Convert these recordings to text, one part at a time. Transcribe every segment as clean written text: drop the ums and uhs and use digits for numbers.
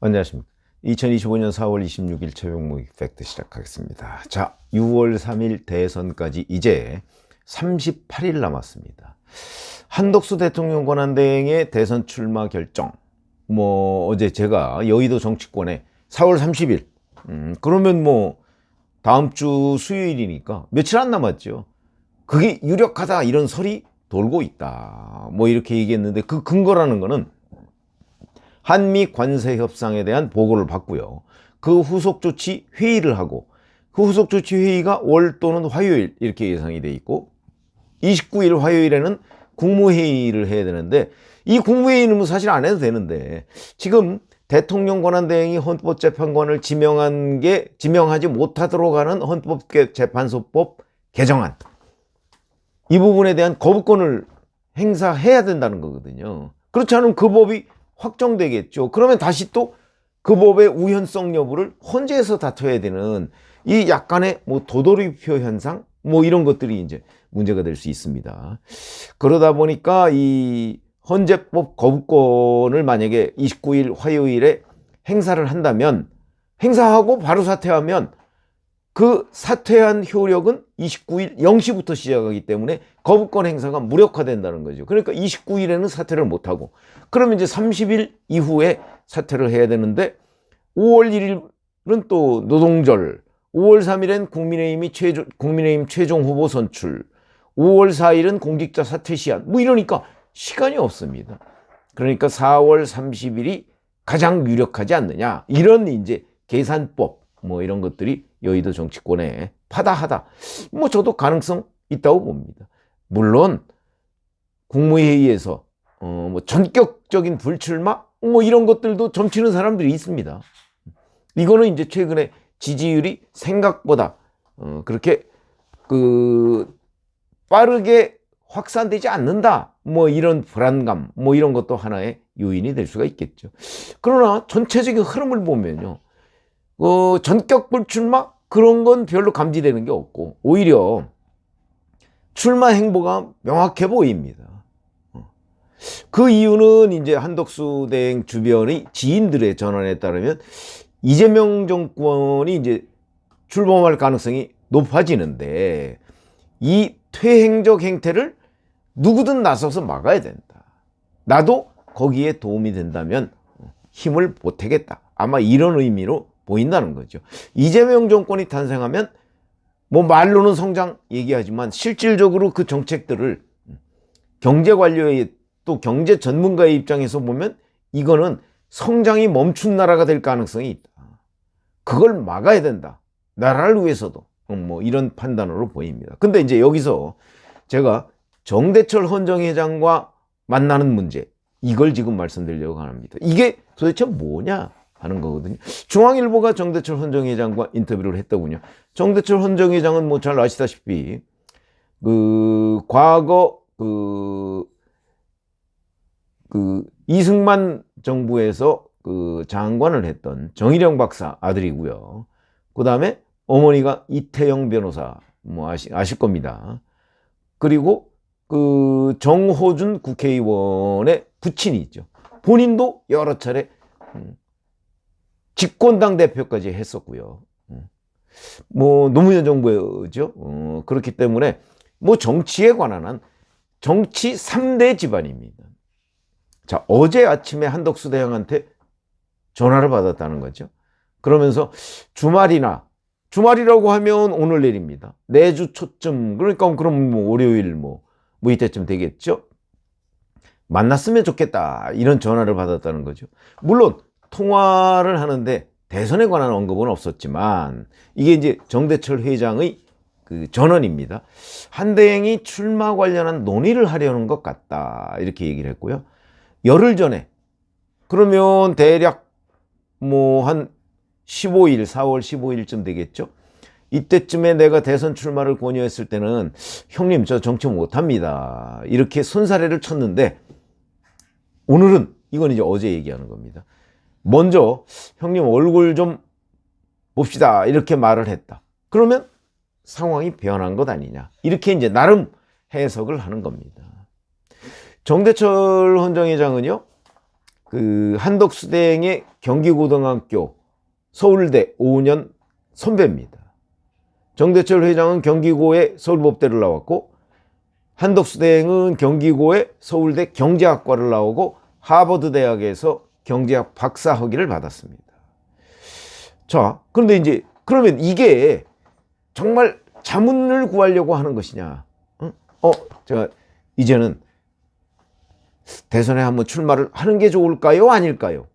안녕하십니까. 2025년 4월 26일 최병목의 팩트 시작하겠습니다. 자, 6월 3일 대선까지 이제 38일 남았습니다. 한덕수 대통령 권한대행의 대선 출마 결정. 어제 제가 여의도 정치권에 4월 30일. 그러면 다음 주 수요일이니까 며칠 안 남았죠. 그게 유력하다 이런 설이 돌고 있다. 이렇게 얘기했는데 그 근거라는 거는 한미 관세 협상에 대한 보고를 받고요. 그 후속 조치 회의를 하고 그 후속 조치 회의가 월 또는 화요일 이렇게 예상이 돼 있고 29일 화요일에는 국무회의를 해야 되는데 이 국무회의는 사실 안 해도 되는데 지금 대통령 권한대행이 헌법재판관을 지명하지 못하도록 하는 헌법재판소법 개정안 이 부분에 대한 거부권을 행사해야 된다는 거거든요. 그렇지 않으면 그 법이 확정되겠죠. 그러면 다시 또 그 법의 우현성 여부를 헌재에서 다퉈야 되는 이 약간의 도돌이표 현상 이런 것들이 이제 문제가 될 수 있습니다. 그러다 보니까 이 헌재법 거부권을 만약에 29일 화요일에 행사를 한다면 행사하고 바로 사퇴하면 그 사퇴한 효력은 29일 0시부터 시작하기 때문에 거부권 행사가 무력화된다는 거죠. 그러니까 29일에는 사퇴를 못하고 그러면 이제 30일 이후에 사퇴를 해야 되는데 5월 1일은 또 노동절, 5월 3일엔 국민의힘 최종 후보 선출, 5월 4일은 공직자 사퇴 시한 이러니까 시간이 없습니다. 그러니까 4월 30일이 가장 유력하지 않느냐 이런 이제 계산법 이런 것들이 여의도 정치권에 파다하다. 저도 가능성 있다고 봅니다. 물론 국무회의에서 전격적인 불출마 이런 것들도 점치는 사람들이 있습니다. 이거는 이제 최근에 지지율이 생각보다 그렇게 빠르게 확산되지 않는다. 이런 불안감 이런 것도 하나의 요인이 될 수가 있겠죠. 그러나 전체적인 흐름을 보면요. 전격 불출마 그런 건 별로 감지되는 게 없고 오히려 출마 행보가 명확해 보입니다. 그 이유는 이제 한덕수 대행 주변의 지인들의 전언에 따르면 이재명 정권이 이제 출범할 가능성이 높아지는데 이 퇴행적 행태를 누구든 나서서 막아야 된다. 나도 거기에 도움이 된다면 힘을 보태겠다. 아마 이런 의미로 보인다는 거죠. 이재명 정권이 탄생하면 말로는 성장 얘기하지만 실질적으로 그 정책들을 경제 관료의 또 경제 전문가의 입장에서 보면 이거는 성장이 멈춘 나라가 될 가능성이 있다. 그걸 막아야 된다. 나라를 위해서도 이런 판단으로 보입니다. 근데 이제 여기서 제가 정대철 헌정회장과 만나는 문제 이걸 지금 말씀드리려고 합니다. 이게 도대체 뭐냐 하는 거거든요. 중앙일보가 정대철 헌정회장과 인터뷰를 했더군요. 정대철 헌정회장은 잘 아시다시피 과거 이승만 정부에서 장관을 했던 정일영 박사 아들이고요. 그 다음에 어머니가 이태영 변호사 아실 겁니다. 그리고 정호준 국회의원의 부친이 있죠. 본인도 여러 차례 집권당 대표까지 했었고요. 노무현 정부죠. 그렇기 때문에 정치에 관한 한 정치 3대 집안입니다. 자, 어제 아침에 한덕수 대행한테 전화를 받았다는 거죠. 그러면서 주말이라고 하면 오늘 내일입니다. 내주 초쯤 그러니까 그럼 월요일 이때쯤 되겠죠. 만났으면 좋겠다 이런 전화를 받았다는 거죠. 물론 통화를 하는데 대선에 관한 언급은 없었지만 이게 이제 정대철 회장의 전언입니다. 한 대행이 출마 관련한 논의를 하려는 것 같다 이렇게 얘기를 했고요. 열흘 전에 그러면 대략 한 15일 4월 15일쯤 되겠죠. 이때쯤에 내가 대선 출마를 권유했을 때는 형님 저 정치 못합니다 이렇게 손사래를 쳤는데 오늘은 이건 이제 어제 얘기하는 겁니다. 먼저 형님 얼굴 좀 봅시다 이렇게 말을 했다. 그러면 상황이 변한 것 아니냐 이렇게 이제 나름 해석을 하는 겁니다. 정대철 헌정회장은요, 그 한덕수대행의 경기고등학교 서울대 5년 선배입니다. 정대철 회장은 경기고의 서울법대를 나왔고, 한덕수대행은 경기고의 서울대 경제학과를 나오고 하버드 대학에서 경제학 박사 학위를 받았습니다. 자, 그런데 이제 그러면 이게 정말 자문을 구하려고 하는 것이냐? 제가 이제는 대선에 한번 출마를 하는 게 좋을까요? 아닐까요?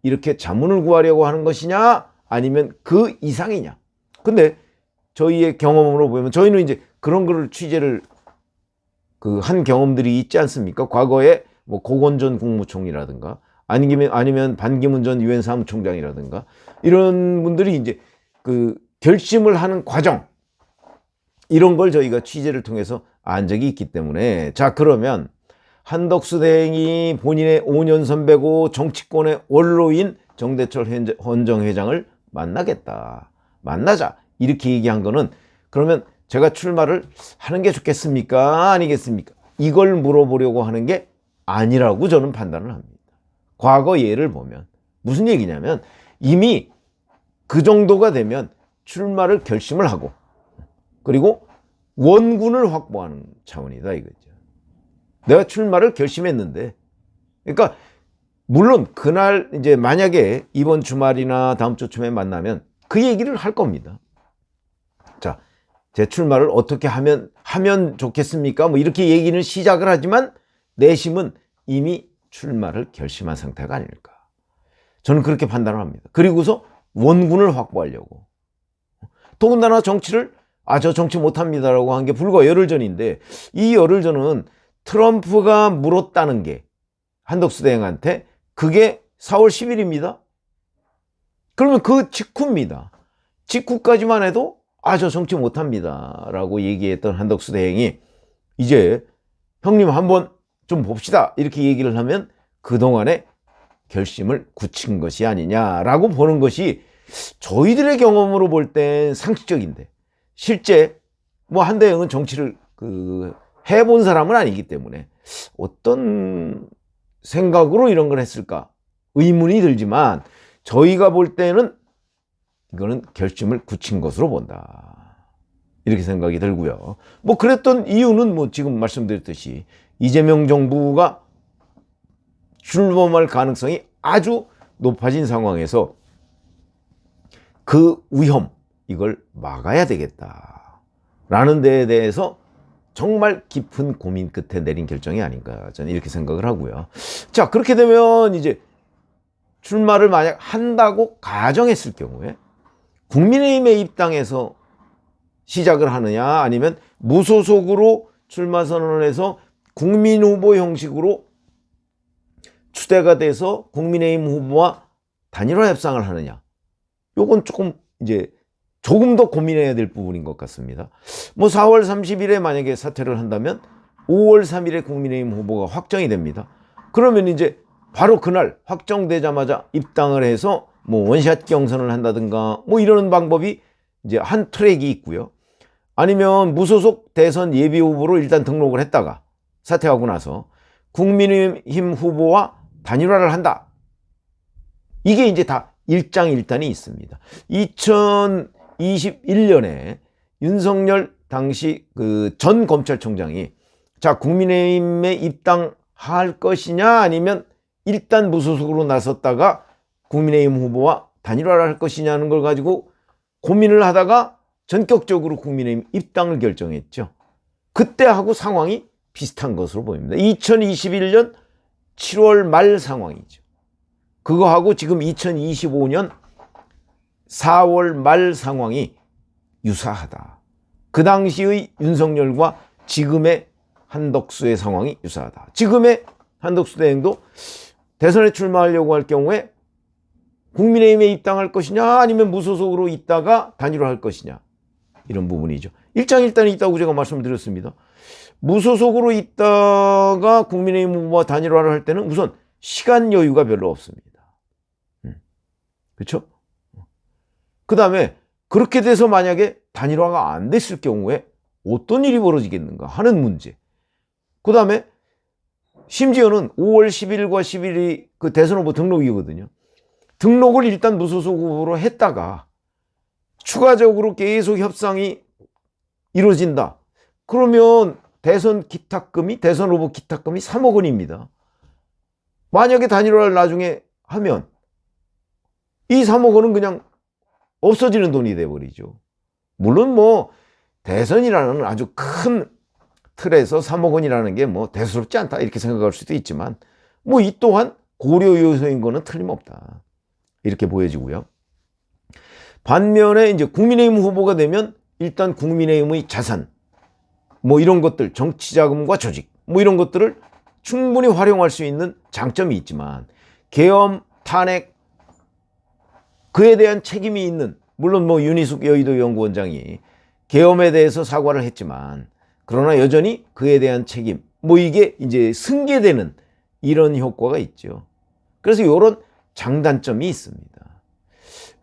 이렇게 자문을 구하려고 하는 것이냐? 아니면 그 이상이냐? 근데 저희의 경험으로 보면 저희는 이제 그런 거를 취재를 한 경험들이 있지 않습니까? 과거에 뭐 고건전 국무총리라든가 아니면 반기문 전 유엔 사무총장이라든가 이런 분들이 이제 그 결심을 하는 과정, 이런 걸 저희가 취재를 통해서 안 적이 있기 때문에, 자, 그러면 한덕수 대행이 본인의 5년 선배고 정치권의 원로인 정대철 헌정회장을 만나자 이렇게 얘기한 거는, 그러면 제가 출마를 하는 게 좋겠습니까? 아니겠습니까? 이걸 물어보려고 하는 게 아니라고 저는 판단을 합니다. 과거 예를 보면 무슨 얘기냐면, 이미 그 정도가 되면 출마를 결심을 하고, 그리고 원군을 확보하는 차원이다 이거죠. 내가 출마를 결심했는데, 그러니까 물론 그날 이제 만약에 이번 주말이나 다음 주 초에 만나면 그 얘기를 할 겁니다. 자, 제 출마를 어떻게 하면 좋겠습니까? 뭐 이렇게 얘기는 시작을 하지만 내심은 이미 출마를 결심한 상태가 아닐까. 저는 그렇게 판단을 합니다. 그리고서 원군을 확보하려고. 더군다나 정치를 저 정치 못합니다라고 한 게 불과 열흘 전인데, 이 열흘 전은 트럼프가 물었다는 게 한덕수 대행한테 그게 4월 10일입니다. 그러면 그 직후입니다. 직후까지만 해도 저 정치 못합니다 라고 얘기했던 한덕수 대행이 이제 형님 한번 좀 봅시다 이렇게 얘기를 하면 그동안에 결심을 굳힌 것이 아니냐라고 보는 것이 저희들의 경험으로 볼 땐 상식적인데, 실제 뭐 한대행은 정치를 해본 사람은 아니기 때문에 어떤 생각으로 이런 걸 했을까 의문이 들지만, 저희가 볼 때는 이거는 결심을 굳힌 것으로 본다 이렇게 생각이 들고요. 뭐 그랬던 이유는 뭐 지금 말씀드렸듯이 이재명 정부가 출범할 가능성이 아주 높아진 상황에서 그 위험, 이걸 막아야 되겠다라는 데에 대해서 정말 깊은 고민 끝에 내린 결정이 아닌가, 저는 이렇게 생각을 하고요. 자, 그렇게 되면 이제 출마를 만약 한다고 가정했을 경우에 국민의힘의 입당에서 시작을 하느냐, 아니면 무소속으로 출마 선언을 해서 국민 후보 형식으로 추대가 돼서 국민의힘 후보와 단일화 협상을 하느냐, 요건 조금 더 고민해야 될 부분인 것 같습니다. 뭐 4월 30일에 만약에 사퇴를 한다면 5월 3일에 국민의힘 후보가 확정이 됩니다. 그러면 이제 바로 그날 확정되자마자 입당을 해서 뭐 원샷 경선을 한다든가 뭐 이러는 방법이 이제 한 트랙이 있고요. 아니면 무소속 대선 예비 후보로 일단 등록을 했다가 사퇴하고 나서 국민의힘 후보와 단일화를 한다. 이게 이제 다 일장일단이 있습니다. 2021년에 윤석열 당시 전 검찰총장이 자, 국민의힘에 입당할 것이냐 아니면 일단 무소속으로 나섰다가 국민의힘 후보와 단일화를 할 것이냐는 걸 가지고 고민을 하다가 전격적으로 국민의힘 입당을 결정했죠. 그때하고 상황이 비슷한 것으로 보입니다. 2021년 7월 말 상황이죠. 그거하고 지금 2025년 4월 말 상황이 유사하다. 그 당시의 윤석열과 지금의 한덕수의 상황이 유사하다. 지금의 한덕수 대행도 대선에 출마하려고 할 경우에 국민의힘에 입당할 것이냐 아니면 무소속으로 있다가 단일화할 것이냐, 이런 부분이죠. 일장일단이 있다고 제가 말씀드렸습니다. 무소속으로 있다가 국민의힘 후보와 단일화를 할 때는 우선 시간 여유가 별로 없습니다. 그렇죠? 그 다음에 그렇게 돼서 만약에 단일화가 안 됐을 경우에 어떤 일이 벌어지겠는가 하는 문제. 그 다음에 심지어는 5월 10일과 10일이 그 대선 후보 등록이거든요. 등록을 일단 무소속 후보로 했다가 추가적으로 계속 협상이 이루어진다. 그러면 대선 기탁금이, 대선 후보 기탁금이 3억 원입니다. 만약에 단일화를 나중에 하면 이 3억 원은 그냥 없어지는 돈이 돼버리죠. 물론 뭐 대선이라는 아주 큰 틀에서 3억 원이라는 게 뭐 대수롭지 않다 이렇게 생각할 수도 있지만 뭐 이 또한 고려 요소인 거는 틀림없다 이렇게 보여지고요. 반면에 이제 국민의힘 후보가 되면 일단 국민의힘의 자산 뭐 이런 것들, 정치 자금과 조직 뭐 이런 것들을 충분히 활용할 수 있는 장점이 있지만 계엄, 탄핵 그에 대한 책임이 있는, 물론 뭐 윤희숙 여의도 연구원장이 계엄에 대해서 사과를 했지만 그러나 여전히 그에 대한 책임 뭐 이게 이제 승계되는 이런 효과가 있죠. 그래서 이런 장단점이 있습니다.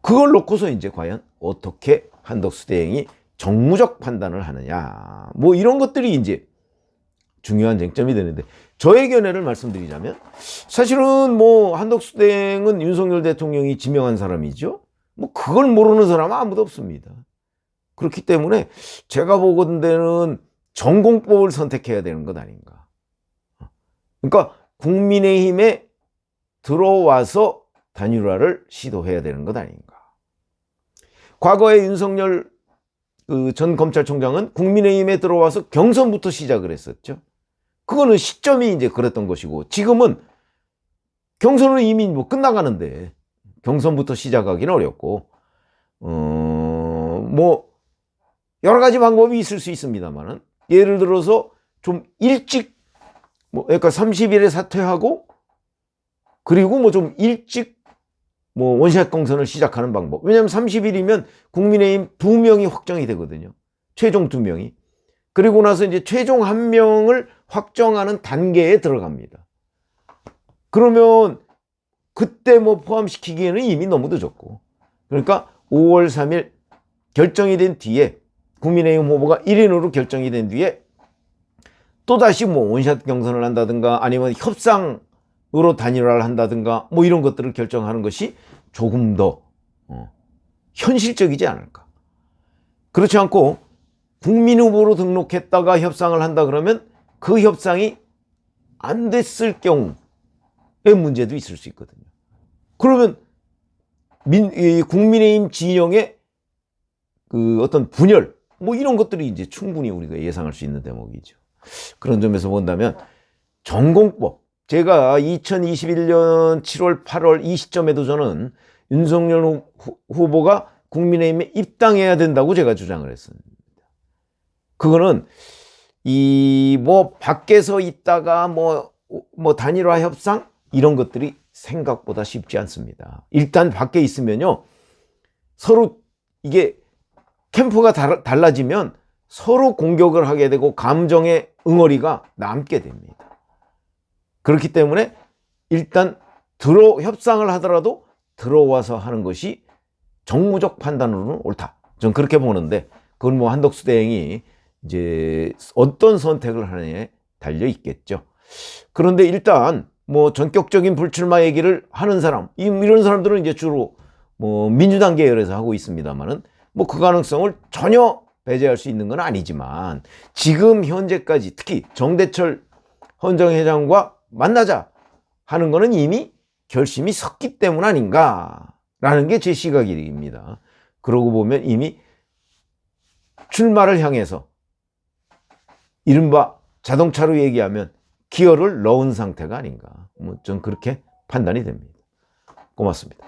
그걸 놓고서 이제 과연 어떻게 한덕수 대행이 정무적 판단을 하느냐 뭐 이런 것들이 이제 중요한 쟁점이 되는데, 저의 견해를 말씀드리자면 사실은 뭐 한덕수 대행은 윤석열 대통령이 지명한 사람이죠. 뭐 그걸 모르는 사람은 아무도 없습니다. 그렇기 때문에 제가 보건대는 전공법을 선택해야 되는 것 아닌가. 그러니까 국민의힘에 들어와서 단일화를 시도해야 되는 것 아닌가. 과거에 윤석열 전 검찰총장은 국민의힘에 들어와서 경선부터 시작을 했었죠. 그거는 시점이 이제 그랬던 것이고, 지금은 경선은 이미 뭐 끝나가는데 경선부터 시작하기는 어렵고, 뭐 여러 가지 방법이 있을 수 있습니다만은, 예를 들어서 좀 일찍 뭐 그러니까 30일에 사퇴하고 그리고 뭐 좀 일찍 뭐 원샷 경선을 시작하는 방법. 왜냐하면 30일이면 국민의힘 2명이 확정이 되거든요. 최종 2명이. 그리고 나서 이제 최종 1명을 확정하는 단계에 들어갑니다. 그러면 그때 뭐 포함시키기에는 이미 너무 늦었고. 그러니까 5월 3일 결정이 된 뒤에, 국민의힘 후보가 1인으로 결정이 된 뒤에 또다시 뭐 원샷 경선을 한다든가 아니면 협상으로 단일화를 한다든가 뭐 이런 것들을 결정하는 것이 조금 더 현실적이지 않을까. 그렇지 않고 국민 후보로 등록했다가 협상을 한다 그러면 그 협상이 안 됐을 경우의 문제도 있을 수 있거든요. 그러면 국민의힘 진영의 그 어떤 분열 뭐 이런 것들이 이제 충분히 우리가 예상할 수 있는 대목이죠. 그런 점에서 본다면 전공법, 제가 2021년 7월 8월 이 시점에도 저는 윤석열 후보가 국민의힘에 입당해야 된다고 제가 주장을 했습니다. 그거는 이 뭐 밖에서 있다가 뭐 단일화 협상 이런 것들이 생각보다 쉽지 않습니다. 일단 밖에 있으면요, 서로 이게 캠프가 달라지면 서로 공격을 하게 되고 감정의 응어리가 남게 됩니다. 그렇기 때문에 일단 협상을 하더라도 들어와서 하는 것이 정무적 판단으로는 옳다. 전 그렇게 보는데, 그건 뭐 한덕수 대행이 이제 어떤 선택을 하느냐에 달려 있겠죠. 그런데 일단 뭐 전격적인 불출마 얘기를 하는 사람, 이런 사람들은 이제 주로 뭐 민주당 계열에서 하고 있습니다만은 뭐 그 가능성을 전혀 배제할 수 있는 건 아니지만, 지금 현재까지 특히 정대철 헌정회장과 만나자 하는 거는 이미 결심이 섰기 때문 아닌가라는 게 제 시각입니다. 그러고 보면 이미 출마를 향해서 이른바 자동차로 얘기하면 기어를 넣은 상태가 아닌가. 뭐 전 그렇게 판단이 됩니다. 고맙습니다.